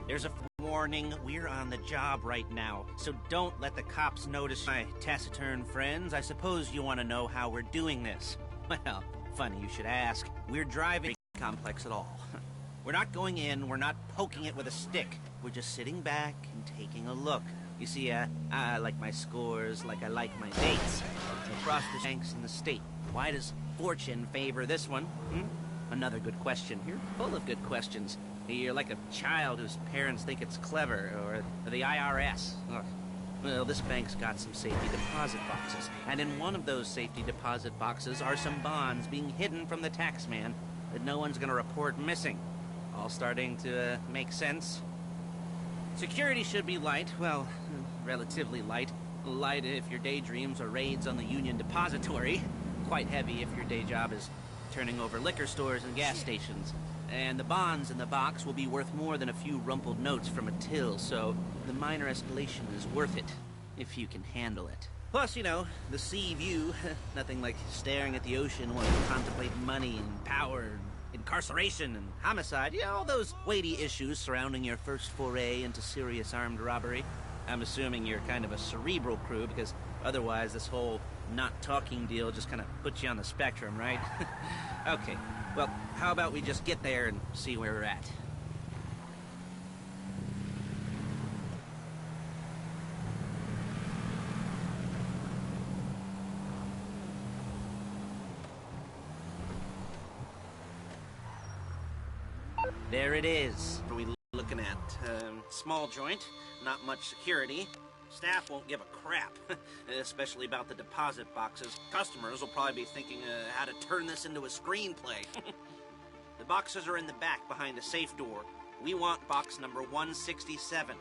There's a warning. We're on the job right now, so don't let the cops notice. My taciturn friends, I suppose you want to know how we're doing this. Well, funny you should ask. We're driving complex at all. We're not going in, we're not poking it with a stick. We're just sitting back and taking a look. You see, I like my scores like I like my dates. Across the banks in the state. Why does fortune favor this one? Another good question. You're full of good questions. You're like a child whose parents think it's clever, or the IRS. Ugh. Well, this bank's got some safety deposit boxes, and in one of those safety deposit boxes are some bonds being hidden from the taxman that no one's gonna report missing. All starting to make sense? Security should be light, well, relatively light. Light if your daydreams are raids on the Union Depository. Quite heavy if your day job is turning over liquor stores and gas stations. And the bonds in the box will be worth more than a few rumpled notes from a till, so the minor escalation is worth it, if you can handle it. Plus, you know, the sea view, nothing like staring at the ocean while you contemplate money and power, incarceration and homicide, you know, all those weighty issues surrounding your first foray into serious armed robbery. I'm assuming you're kind of a cerebral crew, because otherwise this whole not talking deal just kind of puts you on the spectrum, right? Okay, well, how about we just get there and see where we're at? There it is. What are we looking at? Small joint, not much security. Staff won't give a crap, especially about the deposit boxes. Customers will probably be thinking how to turn this into a screenplay. The boxes are in the back behind a safe door. We want box number 167.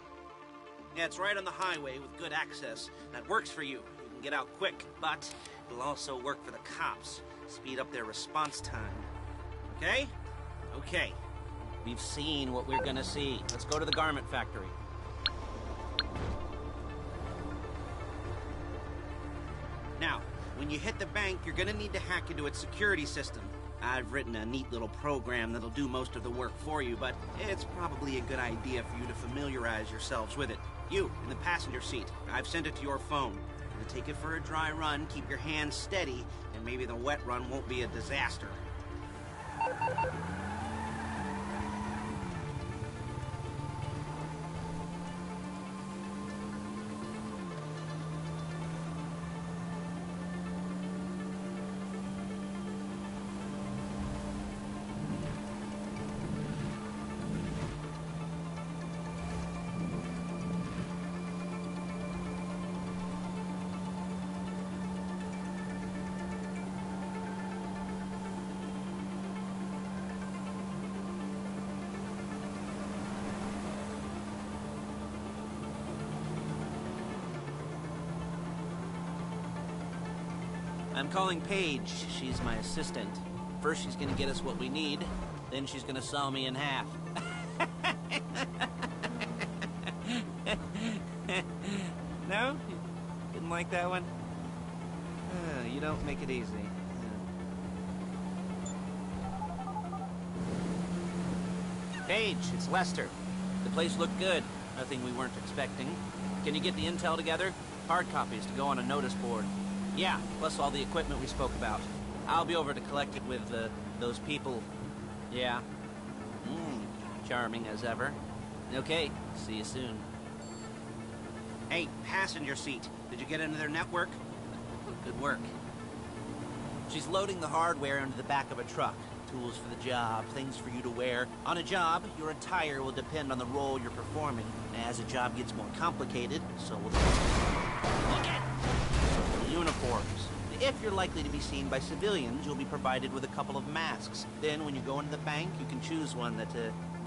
Yeah, it's right on the highway with good access. That works for you. You can get out quick, but it'll also work for the cops. Speed up their response time. Okay? Okay. We've seen what we're gonna see. Let's go to the garment factory. Now, when you hit the bank, you're gonna need to hack into its security system. I've written a neat little program that'll do most of the work for you, but it's probably a good idea for you to familiarize yourselves with it. You, in the passenger seat, I've sent it to your phone. You're gonna take it for a dry run, keep your hands steady, and maybe the wet run won't be a disaster. I'm calling Paige. She's my assistant. First she's gonna get us what we need, then she's gonna saw me in half. No? You didn't like that one? You don't make it easy. Paige, it's Lester. The place looked good. Nothing we weren't expecting. Can you get the intel together? Hard copies to go on a notice board. Yeah, plus all the equipment we spoke about. I'll be over to collect it with, those people. Yeah. Charming as ever. Okay, see you soon. Hey, passenger seat. Did you get into their network? Good work. She's loading the hardware into the back of a truck. Tools for the job, things for you to wear. On a job, your attire will depend on the role you're performing. As a job gets more complicated, so will the... Look at uniforms. If you're likely to be seen by civilians, you'll be provided with a couple of masks. Then when you go into the bank, you can choose one that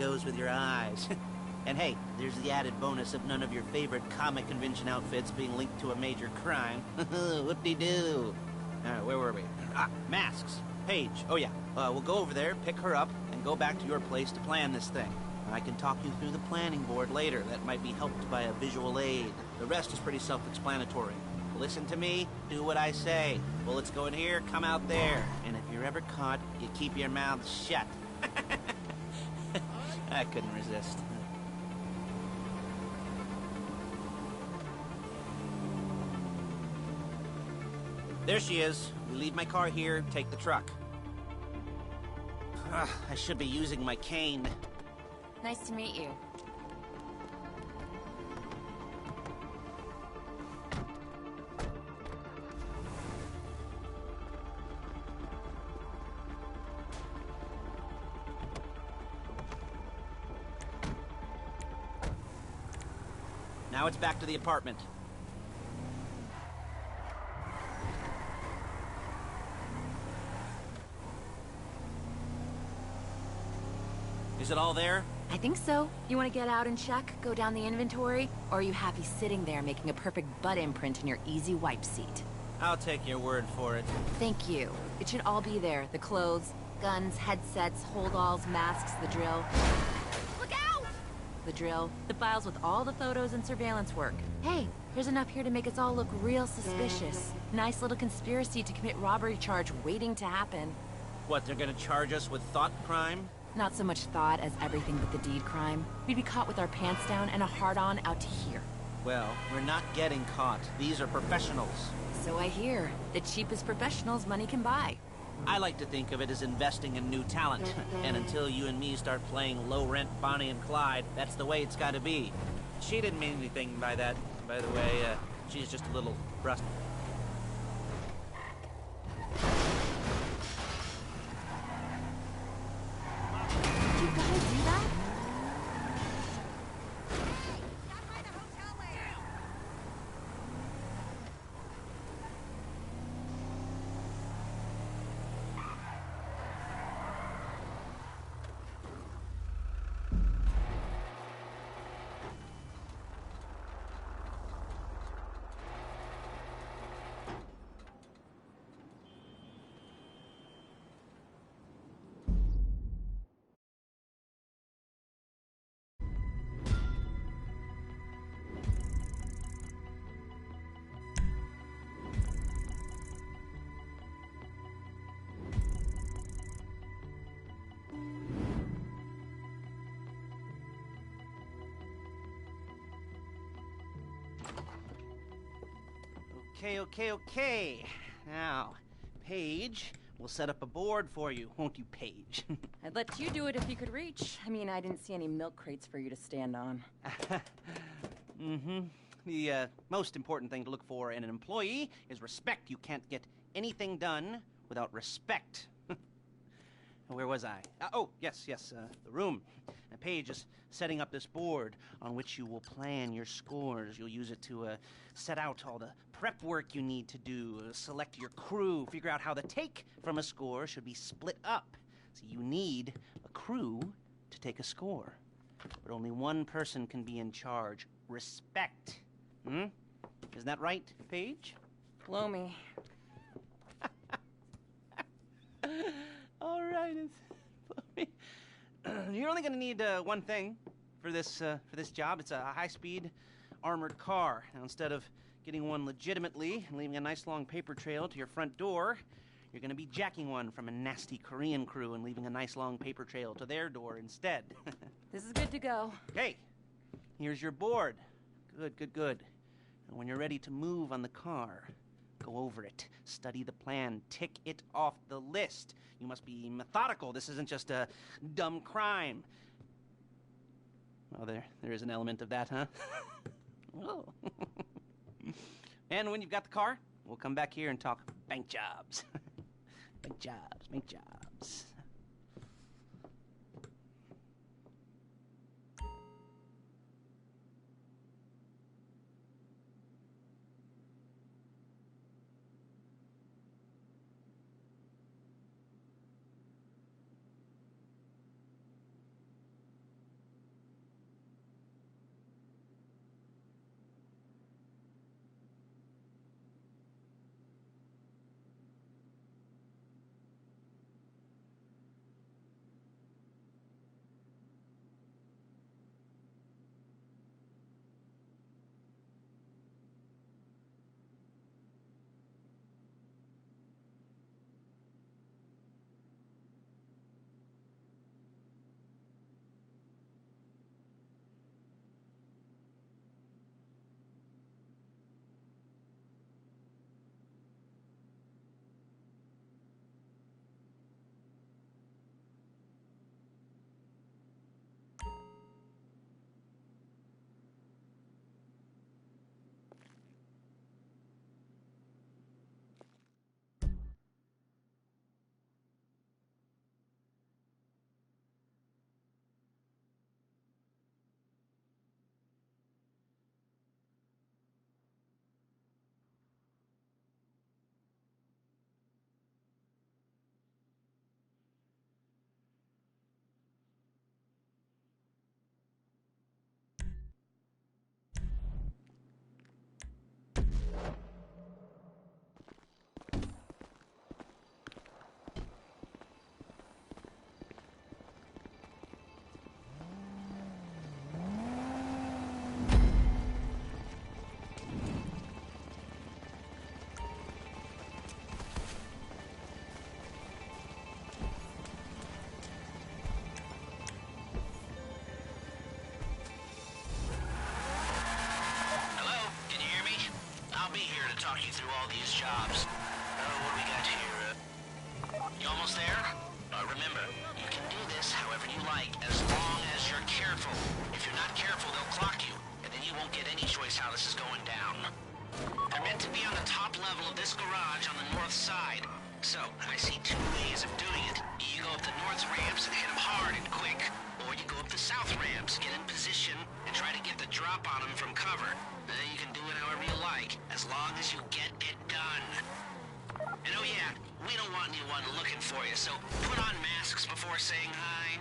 goes with your eyes. And hey, there's the added bonus of none of your favorite comic convention outfits being linked to a major crime. Whoop-de-doo. Alright, where were we? Masks. Paige. Oh yeah, we'll go over there, pick her up, and go back to your place to plan this thing. I can talk you through the planning board later. That might be helped by a visual aid. The rest is pretty self-explanatory. Listen to me, do what I say. Bullets go in here, come out there. And if you're ever caught, you keep your mouth shut. I couldn't resist. There she is. We leave my car here, take the truck. I should be using my cane. Nice to meet you. Now it's back to the apartment. Is it all there? I think so. You want to get out and check, go down the inventory? Or are you happy sitting there making a perfect butt imprint in your easy wipe seat? I'll take your word for it. Thank you. It should all be there. The clothes, guns, headsets, holdalls, masks, the drill. Look out! The drill, the files with all the photos and surveillance work. Hey, there's enough here to make us all look real suspicious. Nice little conspiracy to commit robbery charge waiting to happen. What, they're gonna charge us with thought crime? Not so much thought as everything but the deed crime. We'd be caught with our pants down and a hard-on out to here. Well, we're not getting caught. These are professionals. So I hear. The cheapest professionals money can buy. I like to think of it as investing in new talent. And until you and me start playing low-rent Bonnie and Clyde, that's the way it's gotta be. She didn't mean anything by that, by the way. She's just a little brusque. You gotta do that? Okay. Now, Paige, we'll set up a board for you, won't you, Paige? I'd let you do it if you could reach. I mean, I didn't see any milk crates for you to stand on. The most important thing to look for in an employee is respect. You can't get anything done without respect. Where was I? Yes, the room. Paige is setting up this board on which you will plan your scores. You'll use it to set out all the prep work you need to do, select your crew, figure out how the take from a score should be split up. So you need a crew to take a score. But only one person can be in charge. Respect. Isn't that right, Paige? Blow me. All right, you're only going to need one thing for this job. It's a high-speed armored car. Now, instead of getting one legitimately and leaving a nice long paper trail to your front door, you're going to be jacking one from a nasty Korean crew and leaving a nice long paper trail to their door instead. This is good to go. Okay, here's your board. Good. And when you're ready to move on the car, go over it, study the plan, tick it off the list. You must be methodical. This isn't just a dumb crime. Well, there is an element of that, huh? Oh. And when you've got the car, we'll come back here and talk bank jobs. Bank jobs. I'll be here to talk you through all these jobs. What do we got here? You almost there? Remember, you can do this however you like, as long as you're careful. If you're not careful, they'll clock you, and then you won't get any choice how this is going down. They're meant to be on the top level of this garage on the north side. So, I see two ways of doing it. You go up the north ramps and hit them hard and quick, or you go up the south ramps, get in position, and try to get the drop on them from cover. Then you can do it however you like, as long as you get it done. And oh yeah, we don't want anyone looking for you, so put on masks before saying hi.